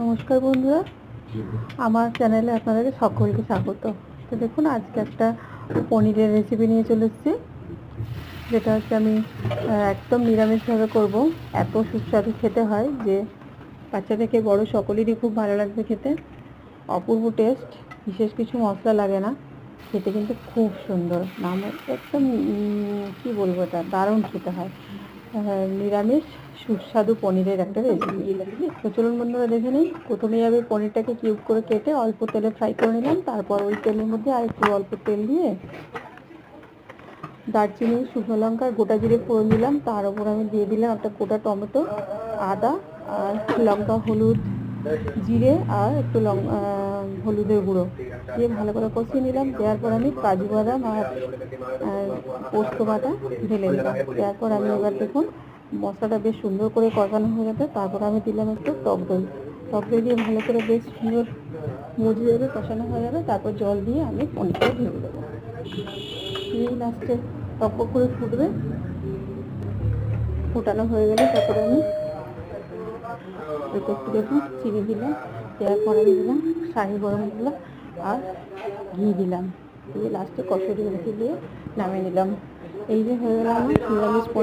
নমস্কার বন্ধুরা, আমার চ্যানেলে আপনাদের সকলকে স্বাগত। তো দেখুন, আজকে একটা পনিরের রেসিপি নিয়ে চলে এসেছি, যেটা হচ্ছে আমি একদম নিরামিষভাবে করব। এত সুস্বাদু খেতে হয় যে বাচ্চা থেকে বড় সকলেরই খুব ভালো লাগবে খেতে। অপূর্ব টেস্ট, বিশেষ কিছু মশলা লাগে না, খেতে কিন্তু খুব সুন্দর। নাম একদম কী বলবো, এটা দারুণ খেতে হয়। নিরামিষ সুস্বাদু পনিরের একটা রেসিপি। তো চলুন বন্ধুরা দেখে নিই। প্রথমেই আমি পনিরটাকে কিউব করে কেটে অল্প তেলে ফ্রাই করে নিলাম। তারপর ওই তেলের মধ্যে আর একটু অল্প তেল দিয়ে দারচিনি, শুকনো লঙ্কা, গোটা জিরে ফোড়ন দিলাম। তার উপর আমি দিয়ে দিলাম একটা গোটা টমেটো, আদা আর লঙ্কা, হলুদ, জিরে আর একটু হলুদের গুঁড়ো দিয়ে ভালো করে কষিয়ে নিলাম। দেওয়ার পর আমি কাজু বাদাম আর পোস্ত বাটা ঢেলে দিলাম। দেওয়ার পর আমি এবার দেখুন মশলাটা বেশ সুন্দর করে কষানো হয়ে গেছে। তারপর আমি দিলাম একটু টক দই। টক দই দিয়ে ভালো করে বেশ সুন্দর মজিয়ে যাবে, কষানো হয়ে যাবে। তারপর জল দিয়ে আমি পনিরটা ঢেলে দেবো। দিয়ে লাস্টে টক করে ফুটবে। ফুটানো হয়ে গেলে তারপরে আমি একটু দেখুন চিনি দিলাম। দেওয়ার পরে আমি দিলাম শাহি গরম মশলা আর ঘি দিলাম। দিয়ে লাস্টে কসুরি মেথি দিয়ে নামিয়ে নিলাম। এই যে হয়ে গেল আমার নিরামিষ